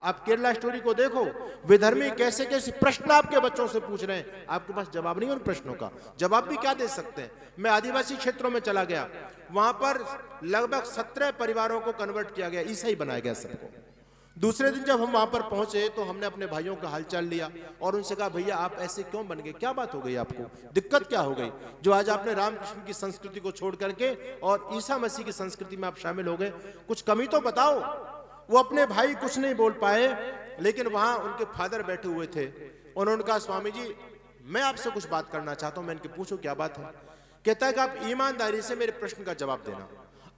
आप केरला स्टोरी को देखो, विधर्मी कैसे कैसे प्रश्न आपके बच्चों से पूछ रहे हैं, आपके पास जवाब नहीं है उन प्रश्नों का। जवाब भी क्या दे सकते हैं। मैं आदिवासी क्षेत्रों में चला गया, वहां पर लगभग 17 परिवारों को कन्वर्ट किया गया, ईसाई बनाया गया सबको। दूसरे दिन जब हम वहां पर पहुंचे तो हमने अपने भाइयों का हालचाल लिया और उनसे कहा, भैया आप ऐसे क्यों बन गए, क्या बात हो गई आपको, दिक्कत क्या हो गई जो आज आपने रामकृष्ण की संस्कृति को छोड़ करके और ईसा मसीह की संस्कृति में आप शामिल हो गए, कुछ कमी तो बताओ। वो अपने भाई कुछ नहीं बोल पाए, लेकिन वहां उनके फादर बैठे हुए थे। उन्होंने कहा, स्वामी जी मैं आपसे कुछ बात करना चाहता हूं। मैं इनके पूछो क्या बात है। कहता है कि आप ईमानदारी से मेरे प्रश्न का जवाब देना।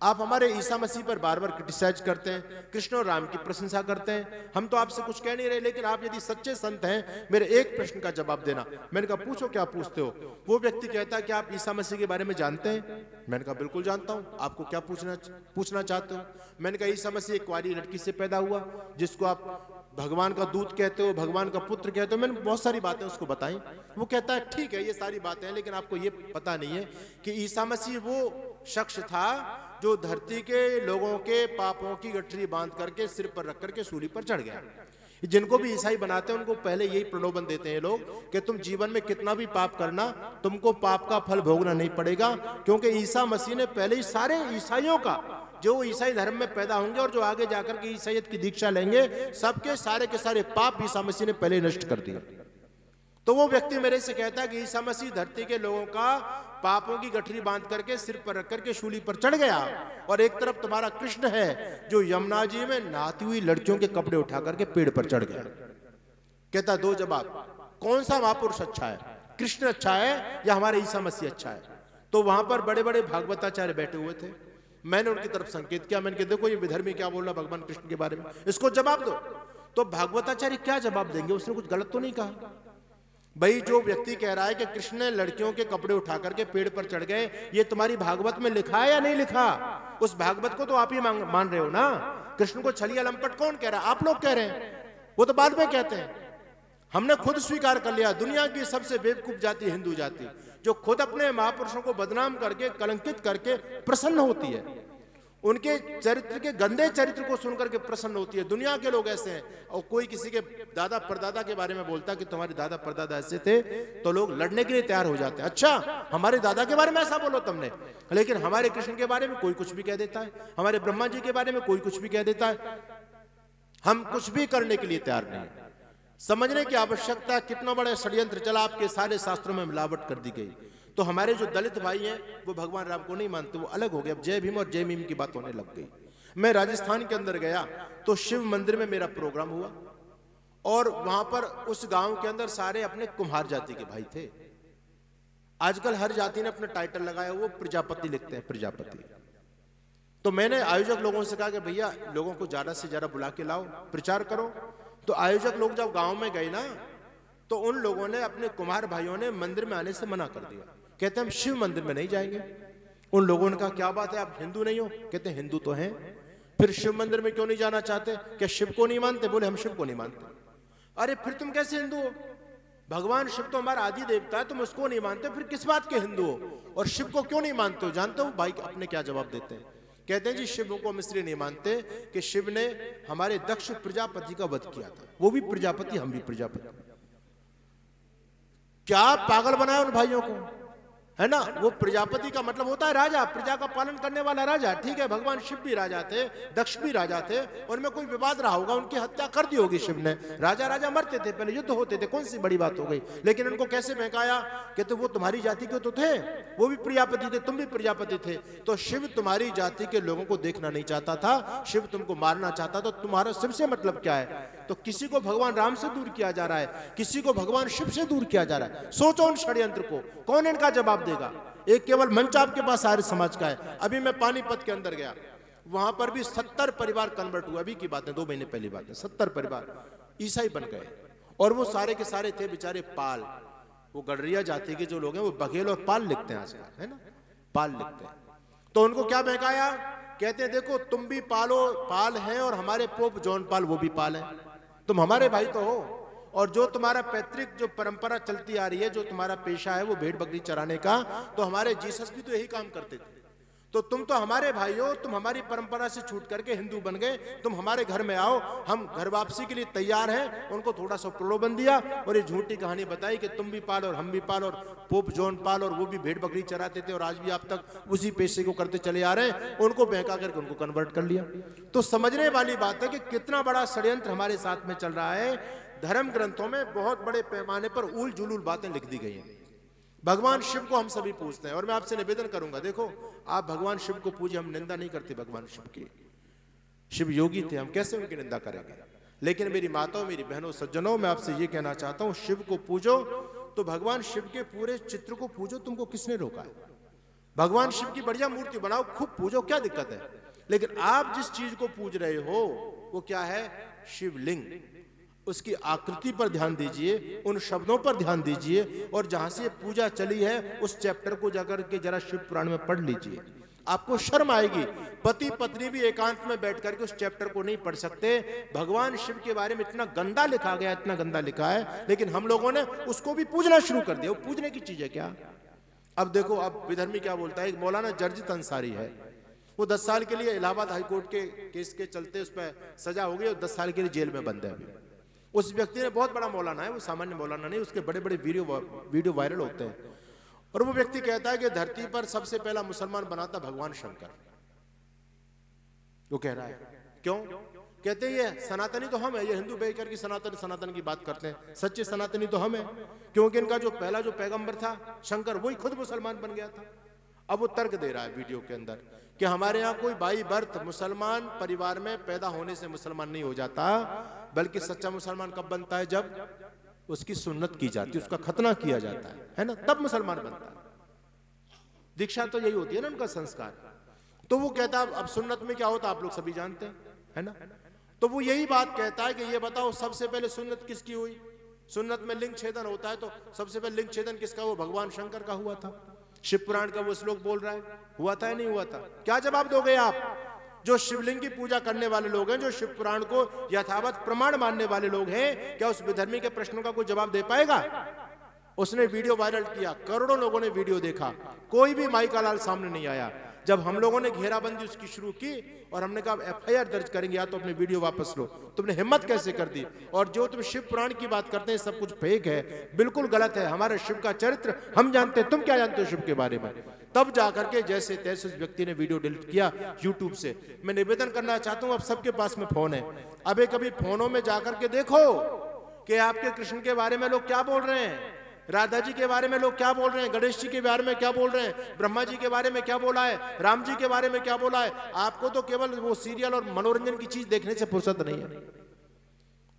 आप हमारे ईसा मसीह पर बार बार क्रिटिसाइज करते हैं, कृष्ण और राम की प्रशंसा करते हैं, हम तो आपसे कुछ कह नहीं रहे, लेकिन आप यदि सच्चे संत हैं मेरे एक प्रश्न का जवाब देना। मैंने कहा पूछो क्या पूछते हो। वो व्यक्ति कहता है कि आप ईसा मसीह के बारे में जानते हैं। मैंने कहा बिल्कुल जानता हूं, आपको क्या पूछना चाहते हो। मैंने कहा ईसा मसीह एक कुंवारी लड़की से पैदा हुआ, जिसको आप भगवान का दूत कहते हो, भगवान का पुत्र कहते हो। मैंने बहुत सारी बातें उसको बताई। वो कहता है ठीक है ये सारी बातें हैं, लेकिन आपको ये पता नहीं है कि ईसा मसीह वो शख्स था जो धरती के लोगों के पापों की गठरी बांध करके सिर पर रख करके सूली पर चढ़ गया। जिनको भी ईसाई बनाते हैं उनको पहले यही प्रलोभन देते हैं लोग कि तुम जीवन में कितना भी पाप करना, तुमको पाप का फल भोगना नहीं पड़ेगा, क्योंकि ईसा मसीह ने पहले ही सारे ईसाइयों का, जो ईसाई धर्म में पैदा होंगे और जो आगे जाकर के ईसाईयत की दीक्षा लेंगे, सबके सारे के सारे पाप ईसा मसीह ने पहले नष्ट कर दिए। तो वो व्यक्ति मेरे से कहता है कि ईसा मसीह धरती के लोगों का पापों की गठरी बांध करके सिर पर रख करके शूली पर चढ़ गया, और एक तरफ तुम्हारा कृष्ण है जो यमुना जी में नहाती हुई लड़कियों के कपड़े उठा करके पेड़ पर चढ़ गया। कहता दो जवाब, कौन सा महापुरुष अच्छा है, कृष्ण अच्छा है या हमारे ईसा मसीह अच्छा है। तो वहां पर बड़े बड़े भागवताचार्य बैठे हुए थे। मैंने उनकी तरफ संकेत किया, मैंने कहा देखो ये विधर्मी क्या बोल रहा भगवान कृष्ण के बारे में, इसको जवाब दो। तो भागवताचार्य क्या जवाब देंगे, उसने कुछ गलत तो नहीं कहा। भाई जो व्यक्ति कह रहा है कि कृष्ण ने लड़कियों के कपड़े उठा करके पेड़ पर चढ़ गए, ये तुम्हारी भागवत में लिखा है या नहीं लिखा। उस भागवत को तो आप ही मान रहे हो ना। कृष्ण को छलिया लंपट कौन कह रहा है, आप लोग कह रहे हैं, वो तो बाद में कहते हैं। हमने खुद स्वीकार कर लिया, दुनिया की सबसे बेवकूफ जाति हिंदू जाति, जो खुद अपने महापुरुषों को बदनाम करके कलंकित करके प्रसन्न होती है, उनके चरित्र के गंदे चरित्र को सुनकर के प्रसन्न होती है। दुनिया के लोग ऐसे हैं। और कोई किसी के दादा परदादा के बारे में बोलता कि तुम्हारे दादा परदादा ऐसे थे, तो लोग लड़ने के लिए तैयार हो जाते हैं। अच्छा हमारे दादा के बारे में ऐसा बोलो तुमने, लेकिन हमारे कृष्ण के बारे में कोई कुछ भी कह देता है, हमारे ब्रह्मा जी के बारे में कोई कुछ भी कह देता है। हम कुछ भी करने के लिए तैयार नहीं। समझने की आवश्यकता, कितना बड़ा षड्यंत्र चला, आपके सारे शास्त्रों में मिलावट कर दी गई। तो हमारे जो दलित भाई हैं वो भगवान राम को नहीं मानते, वो अलग हो गए। अब जय भीम और जय मीम की बात होने लग गई। मैं राजस्थान के अंदर गया तो शिव मंदिर में मेरा प्रोग्राम हुआ, और वहां पर उस गांव के अंदर सारे अपने कुम्हार जाति के भाई थे। आजकल हर जाति ने अपना टाइटल लगाया, वो प्रजापति लिखते हैं, प्रजापति। तो मैंने आयोजक लोगों से कहा कि भैया लोगों को ज्यादा से ज्यादा बुला के लाओ, प्रचार करो। तो आयोजक लोग जब गांव में गए ना, तो उन लोगों ने, अपने कुम्हार भाइयों ने मंदिर में आने से मना कर दिया। कहते हम शिव मंदिर में नहीं जाएंगे। उन लोगों ने कहा क्या बात है, आप हिंदू नहीं हो। कहते हिंदू तो हैं, फिर शिव मंदिर में क्यों नहीं जाना चाहते, क्या शिव को नहीं मानते। बोले हम शिव को नहीं मानते। अरे फिर तुम कैसे हिंदू हो, भगवान शिव तो हमारा आदि देवता है, तुम उसको नहीं मानते, फिर किस बात के हिंदू हो, और शिव को क्यों नहीं मानते हो। जानते हो भाई अपने क्या जवाब देते हैं, कहते हैं जी शिव को हम इसलिए नहीं मानते कि शिव ने हमारे दक्ष प्रजापति का वध किया था, वो भी प्रजापति हम भी प्रजापति। क्या पागल बनाया उन भाइयों को, है ना। वो प्रजापति का मतलब होता है राजा, प्रजा का पालन करने वाला राजा। ठीक है, भगवान शिव भी राजा थे, दक्ष भी राजा थे, उनमें कोई विवाद रहा होगा, उनकी हत्या कर दी होगी शिव ने। राजा राजा मरते थे, पहले युद्ध होते थे, कौन सी बड़ी बात हो गई। लेकिन उनको कैसे बहकाया, कहते वो तुम्हारी जाति के तो थे, वो भी प्रजापति थे, तुम भी प्रजापति थे। तो शिव तुम्हारी जाति के लोगों को देखना नहीं चाहता था, शिव तुमको मारना चाहता था। तुम्हारा शिव से मतलब क्या है। तो किसी को भगवान राम से दूर किया जा रहा है, किसी को भगवान शिव से दूर किया जा रहा है। सोचो उन षड्यंत्र को, कौन इनका जवाब देगा। एक केवल मंच आपके पास आर्य समाज का है। अभी मैं पानीपत के अंदर गया, वहां पर भी 70 परिवार कन्वर्ट हुआ। अभी की बात है, 2 महीने पहली बात है। 70 परिवार ईसाई बन गए, और वो सारे के सारे थे बेचारे पाल। वो गडरिया जाति के जो लोग हैं वो बघेल और पाल लिखते हैं आजकल, है ना, पाल लिखते हैं। तो उनको क्या बहकाया, कहते हैं देखो तुम भी पाल हैं, और हमारे पोप जॉन पाल वो भी पाल हैं, तुम हमारे भाई तो हो। और जो तुम्हारा पैतृक जो परंपरा चलती आ रही है, जो तुम्हारा पेशा है वो भेड़ बकरी चराने का, तो हमारे जीसस भी तो यही काम करते थे। तो तुम तो हमारे भाई हो, तुम हमारी परंपरा से छूट करके हिंदू बन गए, तुम हमारे घर में आओ, हम घर वापसी के लिए तैयार हैं। उनको थोड़ा सा प्रलोभन दिया और ये झूठी कहानी बताई कि तुम भी पाल और हम भी पाल, और पोप जॉन पाल और वो भी भेड़ बकरी चराते थे और आज भी आप तक उसी पेशे को करते चले आ रहे हैं। उनको बहका करके उनको कन्वर्ट कर लिया। तो समझने वाली बात है कि कितना बड़ा षड्यंत्र हमारे साथ में चल रहा है। धर्म ग्रंथों में बहुत बड़े पैमाने पर उल जुलूल बातें लिख दी गई हैं। भगवान शिव को हम सभी पूजते हैं और मैं आपसे निवेदन करूंगा, देखो आप भगवान शिव को पूजिए, हम निंदा नहीं करते भगवान शिव की। शिव योगी थे, हम कैसे उनकी निंदा करेंगे। लेकिन मेरी माताओं, मेरी बहनों, सज्जनों, मैं आपसे ये कहना चाहता हूं, शिव को पूजो तो भगवान शिव के पूरे चित्र को पूजो। तुमको किसने रोका है? भगवान शिव की बढ़िया मूर्ति बनाओ, खूब पूजो, क्या दिक्कत है। लेकिन आप जिस चीज को पूज रहे हो वो क्या है? शिवलिंग। उसकी आकृति पर ध्यान दीजिए, उन शब्दों पर ध्यान दीजिए, और जहां से पूजा चली है उस चैप्टर को जाकर के जरा शिव पुराण में पढ़ लीजिए, आपको शर्म आएगी। पति पत्नी भी एकांत में बैठ करके उस चैप्टर को नहीं पढ़ सकते। भगवान शिव के बारे में इतना गंदा लिखा गया, इतना गंदा लिखा है, लेकिन हम लोगों ने उसको भी पूजना शुरू कर दिया। वो पूजने की चीज है क्या? अब देखो, अब विधर्मी क्या बोलता है, एक मौलाना जर्जित अंसारी है, वो 10 साल के लिए इलाहाबाद हाईकोर्ट के केस के चलते उस पर सजा हो गई और 10 साल के लिए जेल में बंद है अभी। उस व्यक्ति ने, बहुत बड़ा मौलाना है वो, सामान्य मौलाना नहीं, उसके बड़े बड़े वीडियो वायरल होते हैं, और वो व्यक्ति कहता है कि धरती पर सबसे पहला मुसलमान बना था भगवान शंकर। वो कह रहा है, क्यों? कहते हैं ये सनातनी तो हम है, ये हिंदू बेकर की सनातन की बात करते हैं, सच्चे सनातनी तो हम है, क्योंकि इनका जो पहला जो पैगंबर था शंकर, वही खुद मुसलमान बन गया था। अब वो तर्क दे रहा है वीडियो के अंदर कि हमारे यहाँ कोई बाई बर्थ मुसलमान परिवार में पैदा होने से मुसलमान नहीं हो जाता, बल्कि सच्चा मुसलमान कब बनता है? जब उसकी सुन्नत की जाती है, उसका खतना किया जाता है ना, तब मुसलमान बनता है। दीक्षा तो यही होती है ना उनका संस्कार। तो वो कहता है, अब सुन्नत में क्या होता है आप लोग सभी जानते हैं, है ना। तो वो यही बात कहता है कि ये बताओ सबसे पहले सुन्नत किसकी हुई? सुन्नत में लिंग छेदन होता है, तो सबसे पहले लिंग छेदन किसका? वो भगवान शंकर का हुआ था। शिव पुराण का वो श्लोक बोल रहा है, हुआ था या नहीं हुआ था? क्या जवाब दोगे आप? जो शिवलिंग की पूजा करने वाले लोग हैं, जो शिव पुराण को यथावत प्रमाण मानने वाले लोग हैं, क्या उस विधर्मी के प्रश्नों का कोई जवाब दे पाएगा? उसने वीडियो वायरल किया, करोड़ों लोगों ने वीडियो देखा, कोई भी माई का लाल सामने नहीं आया। जब हम लोगों ने घेराबंदी उसकी शुरू की और हमने कहा एफआईआर दर्ज करेंगे या तो अपने वीडियो वापस लो, तुमने हिम्मत कैसे कर दी? और जो तुम शिव पुराण की बात करते हैं सब कुछ फेक है, बिल्कुल गलत है। हमारे शिव का चरित्र हम जानते हैं, तुम क्या जानते हो शिव के बारे में? तब जाकर के जैसे तैसे उस व्यक्ति ने वीडियो डिलीट किया यूट्यूब से। मैं निवेदन करना चाहता हूं, अब सबके पास में फोन है, अब कभी फोनों में जाकर के देखो कि आपके कृष्ण के बारे में लोग क्या बोल रहे हैं, राधा जी के बारे में लोग क्या बोल रहे हैं, गणेश जी के बारे में क्या बोल रहे हैं, ब्रह्मा जी के बारे में क्या बोला है, राम जी के बारे में क्या बोला है। आपको तो केवल वो सीरियल और मनोरंजन की चीज देखने से फुर्सत नहीं है।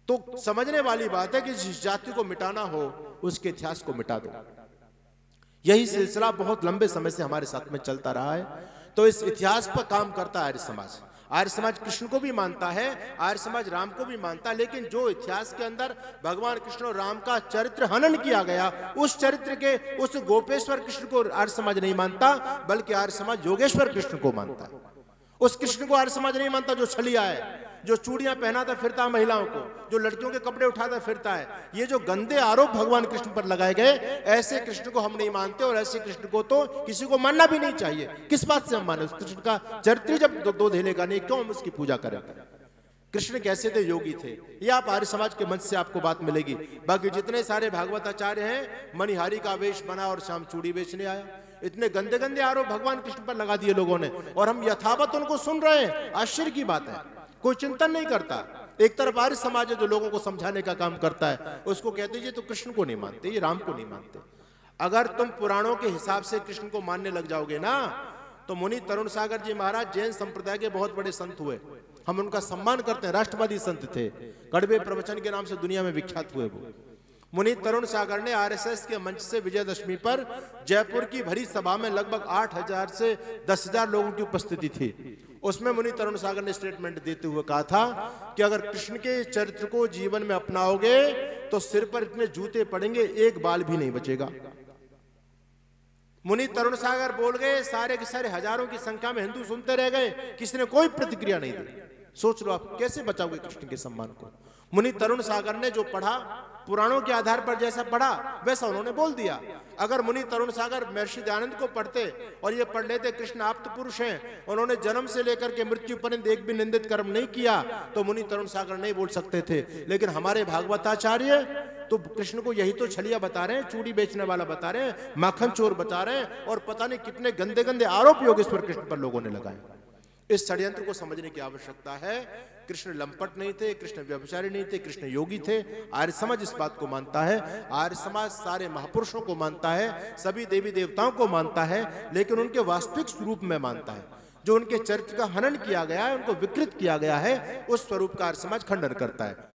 तो समझने वाली बात है कि जिस जाति को मिटाना हो उसके इतिहास को मिटा दो। यही सिलसिला बहुत लंबे समय से हमारे साथ में चलता रहा है। तो इस इतिहास पर काम करता है आर्य समाज। आर्य समाज कृष्ण को भी मानता है, आर्य समाज राम को भी मानता है, लेकिन जो इतिहास के अंदर भगवान कृष्ण और राम का चरित्र हनन किया गया, उस चरित्र के उस गोपेश्वर कृष्ण को आर्य समाज नहीं मानता, बल्कि आर्य समाज योगेश्वर कृष्ण को मानता है। उस कृष्ण को आर्य समाज नहीं मानता जो छलिया है, जो चूड़ियां पहनाता फिरता है महिलाओं को, जो लड़कियों के कपड़े उठाता फिरता है। ये जो गंदे आरोप भगवान कृष्ण पर लगाए गए, ऐसे कृष्ण को हम नहीं मानते, और ऐसे कृष्ण को तो किसी को मानना भी नहीं चाहिए। किस बात से हम माने? उस कृष्ण का चरित्र जब दो धेले का नहीं, क्यों हम उसकी पूजा करें? कृष्ण कैसे थे? योगी थे। ये आप आर्य समाज के मंच से आपको बात मिलेगी। बाकी जितने सारे भागवताचार्य हैं, मणिहारी का वेश बना और शाम चूड़ी बेचने आया, इतने गंदे गंदे आरोप भगवान कृष्ण पर लगा दिए लोगों ने, और हम यथावत उनको सुन रहे हैं। आश्चर्य की बात है, कोई चिंतन नहीं करता। एक तरफ आर्य समाज है जो लोगों को समझाने का काम करता है, उसको कहते हैं ये तो कृष्ण को नहीं मानते, ये राम को नहीं मानते। अगर तुम पुराणों के हिसाब से कृष्ण को मानने लग जाओगे ना, तो मुनि तरुण सागर जी महाराज जैन संप्रदाय के बहुत बड़े संत हुए, हम उनका सम्मान करते हैं, राष्ट्रवादी संत थे, कड़वे प्रवचन के नाम से दुनिया में विख्यात हुए। वो मुनि तरुण सागर ने आरएसएस के मंच से विजयदशमी पर जयपुर की भरी सभा में लगभग 8,000 से 10,000 लोगों की उपस्थिति थी। उसमें मुनि तरुण सागर ने स्टेटमेंट देते हुए कहा था कि अगर कृष्ण के चरित्र को जीवन में अपनाओगे तो सिर पर इतने जूते पड़ेंगे, एक बाल भी नहीं बचेगा। मुनि तरुण सागर बोल गए, सारे के सारे हजारों की संख्या में हिंदू सुनते रह गए, किसी ने कोई प्रतिक्रिया नहीं दी। सोच लो आप कैसे बचाओगे कृष्ण के सम्मान को। मुनि तरुण सागर ने जो पढ़ा, पुराणों के आधार पर जैसा पढ़ा वैसा उन्होंने बोल दिया। अगर मुनि तरुण सागर महर्षि दयानंद को पढ़ते और ये पढ़ लेते कृष्ण आप्त पुरुष हैं, उन्होंने जन्म से लेकर के मृत्यु पर्यंत एक भी निंदित कर्म नहीं किया, तो मुनि तरुण सागर नहीं बोल सकते थे। लेकिन हमारे भागवताचार्य तो कृष्ण को यही तो छलिया बता रहे हैं, चूड़ी बेचने वाला बता रहे हैं, माखन चोर बता रहे हैं, और पता नहीं कितने गंदे गंदे आरोप योगेश्वर कृष्ण पर लोगों ने लगाए। इस षड्यंत्र को समझने की आवश्यकता है। कृष्ण लंपट नहीं थे, कृष्ण व्यभिचारी नहीं थे, कृष्ण योगी थे। आर्य समाज इस बात को मानता है। आर्य समाज सारे महापुरुषों को मानता है, सभी देवी देवताओं को मानता है, लेकिन उनके वास्तविक स्वरूप में मानता है। जो उनके चरित्र का हनन किया गया है, उनको विकृत किया गया है, उस स्वरूप का आर्य समाज खंडन करता है।